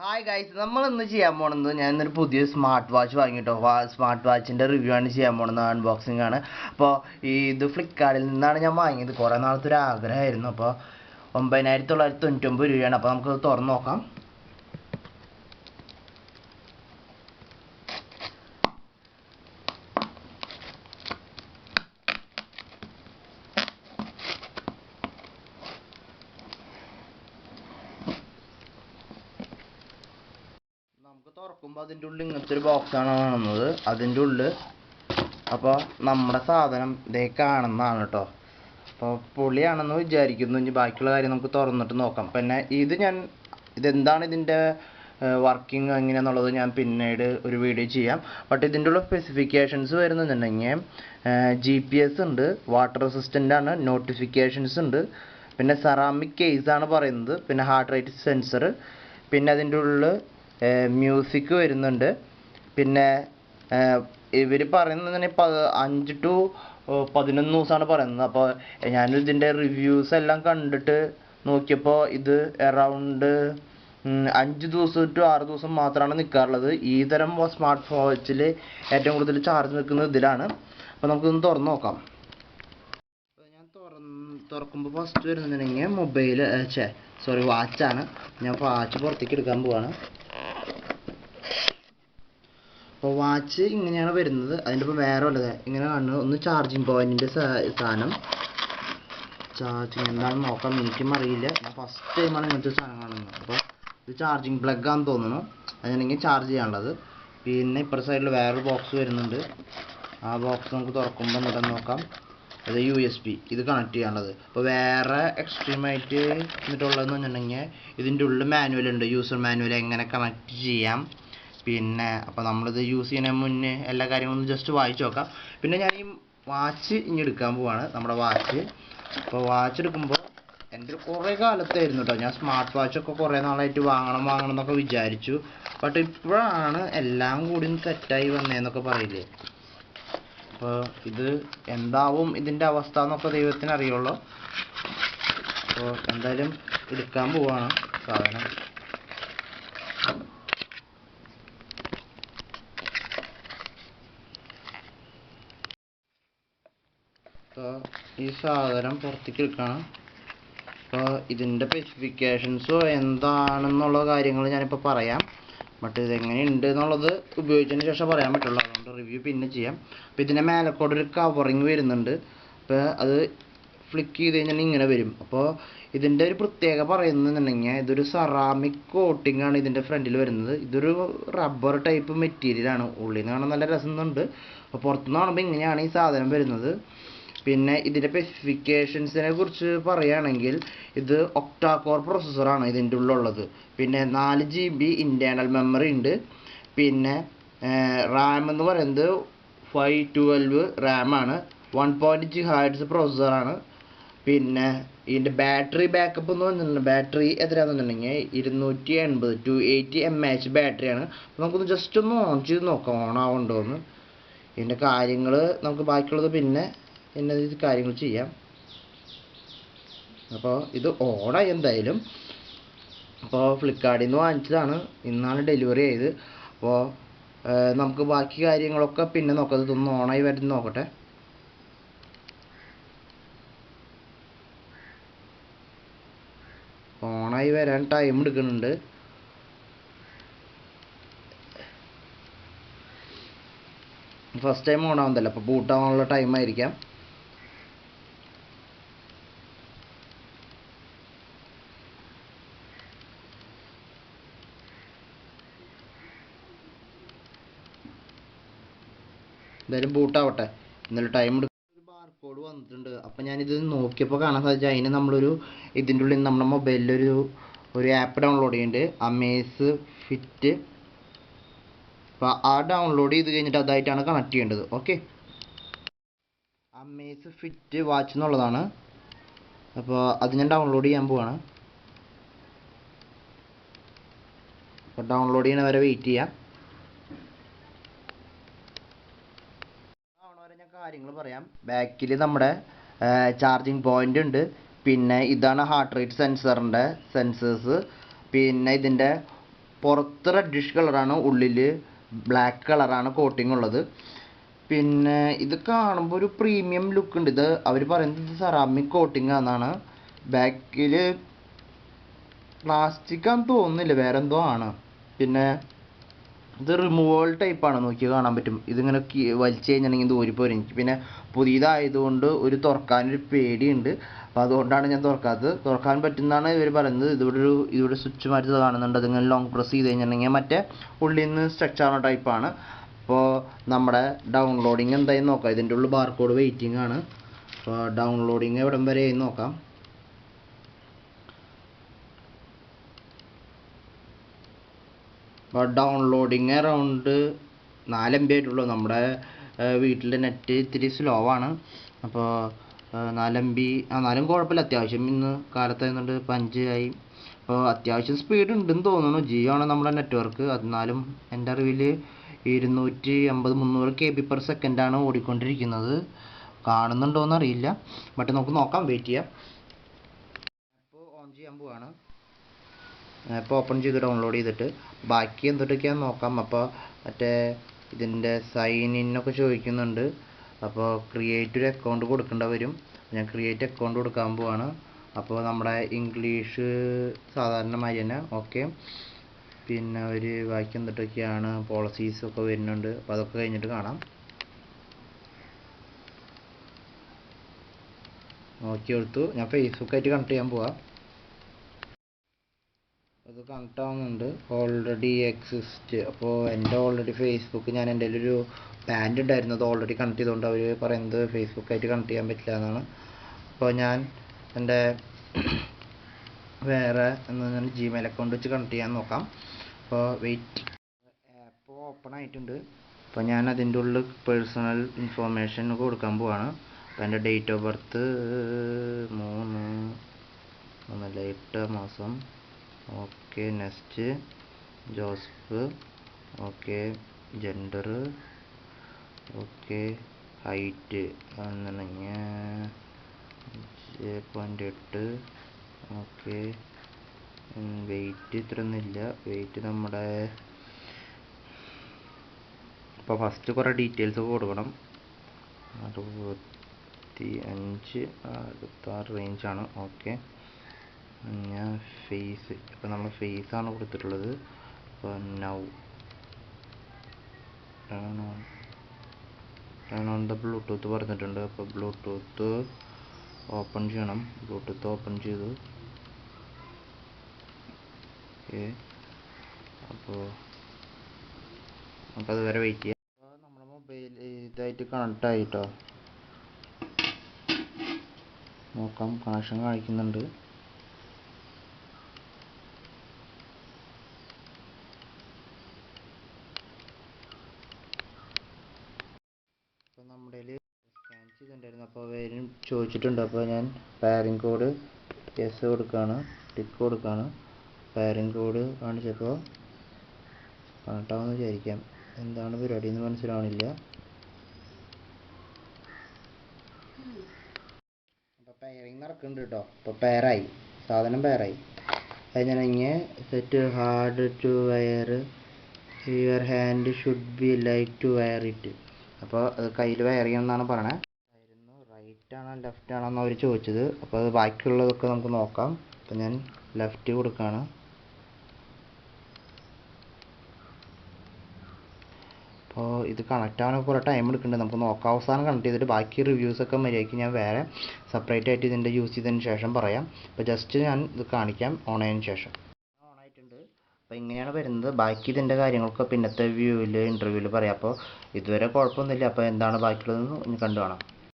Hi guys, നമ്മൾ ഇന്ന് ചെയ്യാൻ പോണത് ഞാൻ ഇന്നൊരു പുതിയ സ്മാർട്ട് വാച്ച് വാങ്ങിട്ടോ. സ്മാർട്ട് വാച്ചിൻ്റെ റിവ്യൂ ആണ് ചെയ്യാൻ പോണത്, അൺബോക്സിംഗ് ആണ്. അപ്പോൾ ഇത് ഫ്ലിപ്കാർട്ടിൽ നിന്നാണ് ഞാൻ വാങ്ങിയത്. കുറേ നാളത്തെ ഒരു ആഗ്രഹമായിരുന്നു. അപ്പോൾ 9999 രൂപയാണ്. അപ്പോൾ നമുക്കത് തുറന്ന് നോക്കാം. നമുക്ക് തുറക്കുമ്പോൾ അതിൻ്റെ ഉള്ളിൽ ഇങ്ങനത്തെ ഒരു ബോക്സാണ് കാണുന്നത്. അതിൻ്റെ ഉള്ളിൽ അപ്പോൾ നമ്മുടെ സാധനം ഇതേ കാണുന്നതാണ് കേട്ടോ. അപ്പോൾ പൊളിയാണെന്ന് വിചാരിക്കുന്നു. ഇനി ബാക്കിയുള്ള കാര്യം നമുക്ക് തുറന്നിട്ട് നോക്കാം. പിന്നെ ഇതെന്താണ് ഇതിൻ്റെ വർക്കിംഗ് എങ്ങനെയാണെന്നുള്ളത് ഞാൻ പിന്നീട് ഒരു വീഡിയോ ചെയ്യാം. ബട്ട് ഇതിൻ്റെ ഉള്ള സ്പെസിഫിക്കേഷൻസ് വരുന്നുണ്ടെങ്കിൽ GPS ഉണ്ട്, വാട്ടർ റെസിസ്റ്റൻ്റ് ആണ്, നോട്ടിഫിക്കേഷൻസ് ഉണ്ട്, പിന്നെ സെറാമിക് കേസാണ് പറയുന്നത്, പിന്നെ ഹാർട്ട് റേറ്റ് സെൻസർ, പിന്നെ അതിൻ്റെ ഉള്ളിൽ മ്യൂസിക് വരുന്നുണ്ട്. പിന്നെ ഇവർ പറയുന്നത് 5 to 11 ദിവസമാണ് പറയുന്നത്. അപ്പോൾ ഞാനിതിൻ്റെ റിവ്യൂസ് എല്ലാം കണ്ടിട്ട് നോക്കിയപ്പോൾ ഇത് അറൗണ്ട് 5 ദിവസം to 6 ദിവസം മാത്രമാണ് നിൽക്കാറുള്ളത്. ഈ തരം സ്മാർട്ട് വാച്ചിൽ ഏറ്റവും കൂടുതൽ ചാർജ് നിൽക്കുന്നത് ഇതിലാണ്. അപ്പോൾ നമുക്കിതൊന്ന് തുറന്ന് നോക്കാം. ഞാൻ തുറക്കുമ്പോൾ ഫസ്റ്റ് വരുന്നുണ്ടെങ്കിൽ വാച്ചാണ്. ഞാൻ വാച്ച് പുറത്തേക്ക് എടുക്കാൻ പോവാണ്. അപ്പോൾ വാച്ച് ഇങ്ങനെയാണ് വരുന്നത്. അതിൻ്റെ ഇപ്പോൾ വേറെ വല്ലത് ഇങ്ങനെ കാണുന്നത് ഒന്ന് ചാർജിങ് പോയിൻറ്റിൻ്റെ സാധനം. ചാർജിങ് എന്താണെന്ന് നോക്കാം, എനിക്കും അറിയില്ല. ഞാൻ ഫസ്റ്റ് ടൈമാണ് ഇങ്ങനത്തെ സാധനം കാണുന്നത്. അപ്പോൾ ഇത് ചാർജിങ് പ്ലഗ് ആണെന്ന് തോന്നുന്നു, അതിനാണെങ്കിൽ ചാർജ് ചെയ്യാനുള്ളത്. പിന്നെ ഇപ്പുറത്തെ സൈഡിൽ വേറൊരു ബോക്സ് വരുന്നുണ്ട്. ആ ബോക്സ് നമുക്ക് തുറക്കുമ്പോൾ എന്നിട്ട് നോക്കാം. അത് USB, ഇത് കണക്ട് ചെയ്യാനുള്ളത്. അപ്പോൾ വേറെ എക്സ്ട്രീമായിട്ട് എന്നിട്ടുള്ളതെന്ന് പറഞ്ഞിട്ടുണ്ടെങ്കിൽ ഇതിൻ്റെ ഉള്ളിൽ മാനുവൽ ഉണ്ട്, യൂസർ മാനുവൽ എങ്ങനെ കണക്ട് ചെയ്യാം. പിന്നെ അപ്പോൾ നമ്മളിത് യൂസ് ചെയ്യുന്നതിന് മുന്നേ എല്ലാ കാര്യങ്ങളും ജസ്റ്റ് വായിച്ച് നോക്കാം. പിന്നെ ഞാൻ ഈ വാച്ച് ഇനി എടുക്കാൻ പോവാണ്, നമ്മുടെ വാച്ച്. അപ്പോൾ വാച്ച് എടുക്കുമ്പോൾ എൻ്റെ കുറേ കാലത്തായിരുന്നു കേട്ടോ, ഞാൻ സ്മാർട്ട് വാച്ചൊക്കെ കുറേ നാളായിട്ട് വാങ്ങണം എന്നൊക്കെ വിചാരിച്ചു. ബട്ട് ഇപ്പോഴാണ് എല്ലാം കൂടി സെറ്റായി വന്നതെന്നൊക്കെ പറയില്ലേ. അപ്പോൾ ഇത് എന്താവും ഇതിൻ്റെ അവസ്ഥ എന്നൊക്കെ ദൈവത്തിന് അറിയുള്ളൂ. അപ്പോൾ എന്തായാലും എടുക്കാൻ പോവാണ് സാധനം. അപ്പോൾ ഈ സാധനം പുറത്തേക്ക് എടുക്കണം. അപ്പോൾ ഇതിൻ്റെ സ്പെസിഫിക്കേഷൻസോ എന്താണെന്നുള്ള കാര്യങ്ങൾ ഞാനിപ്പോൾ പറയാം. ബട്ട് ഇതെങ്ങനെയുണ്ട് എന്നുള്ളത് ഉപയോഗിച്ചതിന് ശേഷം പറയാൻ പറ്റുള്ളൂ. അതുകൊണ്ട് റിവ്യൂ പിന്നെ ചെയ്യാം. അപ്പോൾ ഇതിൻ്റെ മേലക്കൂടെ ഒരു കവറിങ് വരുന്നുണ്ട്. അപ്പോൾ അത് ഫ്ലിക്ക് ചെയ്ത് കഴിഞ്ഞാൽ ഇങ്ങനെ വരും. അപ്പോൾ ഇതിൻ്റെ ഒരു പ്രത്യേകത പറയുന്നുണ്ടെങ്കിൽ ഇതൊരു സെറാമിക് കോട്ടിംഗ് ആണ് ഇതിൻ്റെ ഫ്രണ്ടിൽ വരുന്നത്. ഇതൊരു റബ്ബർ ടൈപ്പ് മെറ്റീരിയലാണ്. ഉള്ളിൽ നിന്ന് കാണാൻ നല്ല രസമുണ്ട്. അപ്പോൾ പുറത്തുനിന്ന് കാണുമ്പോൾ ഇങ്ങനെയാണ് ഈ സാധനം വരുന്നത്. പിന്നെ ഇതിൻ്റെ സ്പെസിഫിക്കേഷൻസിനെ കുറിച്ച് പറയുകയാണെങ്കിൽ ഇത് ഒക്ടാ കോർ പ്രോസസ്സറാണ് ഇതിൻ്റെ ഉള്ളിലുള്ളത്. പിന്നെ 4 GB ഇൻറ്റേർണൽ മെമ്മറി ഉണ്ട്. പിന്നെ റാം എന്ന് പറയുന്നത് 512 റാമാണ്. 1.2 GHz പ്രോസസ്സറാണ്. പിന്നെ ഇതിൻ്റെ ബാറ്ററി ബാക്കപ്പ് എന്ന് പറഞ്ഞിട്ടുണ്ടെങ്കിൽ ബാറ്ററി എത്രയാണെന്നുണ്ടെങ്കിൽ 280 mAh ബാറ്ററിയാണ്. അപ്പോൾ നമുക്കൊന്ന് ജസ്റ്റ് ഒന്ന് ഓൺ ചെയ്ത് നോക്കാം ഓൺ ആവുന്നുണ്ടോ എന്ന്. ഇതിൻ്റെ കാര്യങ്ങൾ നമുക്ക് ബാക്കിയുള്ളത് പിന്നെ കാര്യങ്ങൾ ചെയ്യാം. അപ്പോൾ ഇത് ഓണായി എന്തായാലും. അപ്പോൾ ഫ്ലിപ്കാർട്ടിൽ നിന്ന് വാങ്ങിച്ചതാണ്, ഇന്നാണ് ഡെലിവറി ചെയ്ത്. അപ്പോൾ നമുക്ക് ബാക്കി കാര്യങ്ങളൊക്കെ പിന്നെ നോക്കാം. ഇതൊന്ന് ഓണായി വരുന്ന നോക്കട്ടെ. ഓണായി വരാൻ ടൈം എടുക്കുന്നുണ്ട്. ഫസ്റ്റ് ടൈം ഓണാവുന്നതല്ല, അപ്പോൾ ബൂട്ടാവാനുള്ള ടൈം ആയിരിക്കാം. എന്തായാലും ബൂട്ടാവട്ടെ, എന്നാലും ടൈം എടുക്കും. ഒരു ബാർകോഡ് വന്നിട്ടുണ്ട്. അപ്പം ഞാനിത് നോക്കിയപ്പോൾ കാണാൻ സാധിച്ചു, അതിന് നമ്മളൊരു ഇതിൻ്റെ ഉള്ളിൽ നമ്മുടെ മൊബൈലിലൊരു ആപ്പ് ഡൗൺലോഡ് ചെയ്യുന്നുണ്ട്, അമേസ് ഫിറ്റ്. അപ്പോൾ ആ ഡൗൺലോഡ് ചെയ്ത് കഴിഞ്ഞിട്ട് അതായിട്ടാണ് കണക്ട് ചെയ്യേണ്ടത്. ഓക്കെ, അമേസ് ഫിറ്റ് വാച്ച് എന്നുള്ളതാണ്. അപ്പോൾ അത് ഞാൻ ഡൗൺലോഡ് ചെയ്യാൻ പോവാണ്. അപ്പോൾ ഡൗൺലോഡ് ചെയ്യണ വരെ വെയിറ്റ് ചെയ്യാം. ഞാൻ കാര്യങ്ങൾ പറയാം. ബാക്കിൽ നമ്മുടെ ചാർജിങ് പോയിൻ്റ് ഉണ്ട്. പിന്നെ ഇതാണ് ഹാർട്ട് റേറ്റ് സെൻസറിൻ്റെ സെൻസേഴ്സ്. പിന്നെ ഇതിൻ്റെ പുറത്ത് റെഡിഷ് കളറാണ്, ഉള്ളിൽ ബ്ലാക്ക് കളറാണ് കോട്ടിംഗ് ഉള്ളത്. പിന്നെ ഇത് കാണുമ്പോൾ ഒരു പ്രീമിയം ലുക്ക് ഉണ്ട്. ഇത് അവർ പറയുന്നത് ഇത് സെറാമിക് കോട്ടിംഗ് ആണെന്നാണ്. ബാക്കിൽ പ്ലാസ്റ്റിക് ആണെന്ന് തോന്നുന്നില്ല, വേറെ എന്തോ ആണ്. പിന്നെ ഇത് റിമൂവബിൾ ടൈപ്പാണ്, നോക്കി കാണാൻ പറ്റും. ഇതിങ്ങനെ വലിച്ചു കഴിഞ്ഞിട്ടുണ്ടെങ്കിൽ ഇത് ഊരിപ്പോരും. എനിക്ക് പിന്നെ പുതിയതായതുകൊണ്ട് ഒരു തുറക്കാനൊരു പേടിയുണ്ട്, അപ്പോൾ അതുകൊണ്ടാണ് ഞാൻ തുറക്കാത്തത്. തുറക്കാൻ പറ്റുന്നതാണ് ഇവർ പറയുന്നത്. ഇവിടെ സ്വിച്ച് മാറ്റി കാണുന്നുണ്ട്. അതിങ്ങനെ ലോങ് പ്രസ് ചെയ്ത് കഴിഞ്ഞിട്ടുണ്ടെങ്കിൽ മറ്റേ ഉള്ളിൽ നിന്ന് സ്ട്രെച്ച് ആവുന്ന ടൈപ്പാണ്. അപ്പോൾ നമ്മുടെ ഡൗൺലോഡിങ് എന്തായി നോക്കാം. ഇതിൻ്റെ ഉള്ളിൽ ബാർകോഡ് വെയിറ്റിംഗ് ആണ്. അപ്പോൾ ഡൗൺലോഡിങ് എവിടം വരെ ആയി നോക്കാം. അപ്പോൾ ഡൗൺലോഡിങ് അറൗണ്ട് 4 MB ആയിട്ടുള്ളൂ. നമ്മുടെ വീട്ടിലെ നെറ്റ് ഇത്തിരി സ്ലോ ആണ്. അപ്പോൾ 4 MB എന്നാലും കുഴപ്പമില്ല. അത്യാവശ്യം ഇന്ന് കാലത്തായതുകൊണ്ട് 5 ആയി. അപ്പോൾ അത്യാവശ്യം സ്പീഡ് ഉണ്ടെന്ന് തോന്നുന്നു. ജിയോ ആണ് നമ്മുടെ നെറ്റ്വർക്ക്. എന്നാലും എൻ്റെ അറിവിൽ 250-300 KB/s ആണ് ഓടിക്കൊണ്ടിരിക്കുന്നത്. കാണുന്നുണ്ടോയെന്ന് അറിയില്ല, ബട്ട് നമുക്ക് നോക്കാം, വെയിറ്റ് ചെയ്യാം. അപ്പോൾ ഓൺ ചെയ്യാൻ പോവാണ്. ഇപ്പോൾ ഓപ്പൺ ചെയ്ത് ഡൗൺലോഡ് ചെയ്തിട്ട് ബാക്കി എന്തൊക്കെയാണെന്ന് നോക്കാം. അപ്പോൾ മറ്റേ ഇതിൻ്റെ സൈൻ ഇന്നൊക്കെ ചോദിക്കുന്നുണ്ട്. അപ്പോൾ ക്രിയേറ്റ് ഒരു അക്കൗണ്ട് കൊടുക്കേണ്ട വരും. ഞാൻ ക്രിയേറ്റ് അക്കൗണ്ട് കൊടുക്കാൻ പോവാണ്. അപ്പോൾ നമ്മുടെ ഇംഗ്ലീഷ് സാധാരണമായി തന്നെ ഓക്കെ. പിന്നെ ഒരു ബാക്കി എന്തൊക്കെയാണ് പോളിസീസൊക്കെ വരുന്നുണ്ട്. അപ്പോൾ അതൊക്കെ കഴിഞ്ഞിട്ട് കാണാം. നോക്കി എടുത്തു. ഞാൻ ഫേസ്ബുക്കായിട്ട് കണക്ട് ചെയ്യാൻ പോവാം. അത് കണക്ട് ആവുന്നുണ്ട്. Already exist. അപ്പോൾ എൻ്റെ ഓൾറെഡി ഫേസ്ബുക്ക് ഞാൻ എൻ്റെ ഒരു ബാൻഡ് ഉണ്ടായിരുന്നു, അത് ഓൾറെഡി കണക്ട് ചെയ്തുകൊണ്ട് അവർ പറയുന്നത് ഫേസ്ബുക്കായിട്ട് കണക്ട് ചെയ്യാൻ പറ്റില്ല എന്നാണ്. അപ്പോൾ ഞാൻ എൻ്റെ വേറെ ജിമെയിൽ അക്കൗണ്ട് വെച്ച് കണക്ട് ചെയ്യാൻ നോക്കാം. അപ്പോൾ വെയിറ്റ്. ആപ്പ് ഓപ്പൺ ആയിട്ടുണ്ട്. അപ്പോൾ ഞാൻ അതിൻ്റെ ഉള്ളിൽ പേഴ്സണൽ ഇൻഫോർമേഷൻ കൊടുക്കാൻ പോവാണ്. അപ്പോൾ എൻ്റെ ഡേറ്റ് ഓഫ് ബർത്ത് 3/8 മാസം. Okay, next. Joseph. Okay, gender. Okay, height 5.8. Okay, weight ഇത്രയൊന്നുമില്ല. വെയിറ്റ് നമ്മുടെ ഇപ്പോൾ ഫസ്റ്റ് കുറേ ഡീറ്റെയിൽസ് ഒക്കെ കൊടുക്കണം. 65-66 റേഞ്ചാണ്. ഓക്കെ, ഞാൻ ഫേസ്, ഇപ്പോൾ നമ്മൾ ഫേസാണ് കൊടുത്തിട്ടുള്ളത്. അപ്പോൾ now turn on the Bluetooth പറഞ്ഞിട്ടുണ്ട്. അപ്പോൾ ബ്ലൂടൂത്ത് ഓപ്പൺ ചെയ്യണം. ബ്ലൂടൂത്ത് ഓപ്പൺ ചെയ്തു. ഓക്കെ, അപ്പോൾ നമുക്കത് വരെ വെയിറ്റ് ചെയ്യാം. അപ്പോൾ നമ്മുടെ മൊബൈൽ ഇതായിട്ട് കണക്റ്റ് ആയിട്ടോ. നോക്കാം, കണക്ഷൻ കാണിക്കുന്നുണ്ട്. അപ്പോൾ നമ്മുടെ സ്കാൻ ചെയ്തിട്ടുണ്ടായിരുന്നു. അപ്പോൾ അവരും ചോദിച്ചിട്ടുണ്ട്. അപ്പോൾ ഞാൻ പാരിങ് കോഡ് യെസ് കൊടുക്കുകയാണ്, ടിക്ക് കൊടുക്കുകയാണ്. പാരിങ് കോഡ് കാണിച്ചപ്പോൾ കണക്റ്റ് ആവുമെന്ന് വിചാരിക്കാം. എന്താണ് പരിപാടി എന്ന് മനസ്സിലാവണില്ല. അപ്പോൾ പെയറിങ് നടക്കുന്നുണ്ട് കേട്ടോ. അപ്പോൾ പെയറായി, സാധനം പെയറായി. കഴിഞ്ഞിട്ടുണ്ടെങ്കിൽ set hard two wire, your hand should be like two wire it. അപ്പോൾ അത് കയ്യിൽ വയർ ചെയ്യണമെന്നാണ് പറയണത്. റൈറ്റ് ആണോ ലെഫ്റ്റ് ആണോ എന്ന് അവർ ചോദിച്ചത്. അപ്പോൾ അത് ബാക്കിയുള്ളതൊക്കെ നമുക്ക് നോക്കാം. അപ്പോൾ ഞാൻ ലെഫ്റ്റ് കൊടുക്കുകയാണ്. അപ്പോൾ ഇത് കണക്റ്റ് ആവാനൊക്കെ കുറേ ടൈം എടുക്കുന്നുണ്ട്. നമുക്ക് നോക്കാം. അവസാനം കണക്ട് ചെയ്തിട്ട് ബാക്കി റിവ്യൂസൊക്കെ മര്യാദയ്ക്ക് ഞാൻ വേറെ സെപ്പറേറ്റ് ആയിട്ട് ഇതിൻ്റെ യൂസ് ചെയ്തതിന് ശേഷം പറയാം. അപ്പോൾ ജസ്റ്റ് ഞാൻ ഇത് കാണിക്കാം ഓൺ ആയതിനു ശേഷം. ഓൺ ആയിട്ടുണ്ട്. അപ്പോൾ ഇങ്ങനെയാണ് വരുന്നത്. ബാക്കി ഇതിൻ്റെ കാര്യങ്ങളൊക്കെ പിന്നത്തെ ഇൻ്റർവ്യൂവിൽ പറയാം. അപ്പോൾ ഇതുവരെ കുഴപ്പമൊന്നുമില്ല. അപ്പോൾ എന്താണ് ബാക്കിയുള്ളതെന്ന് കണ്ടു കാണാം.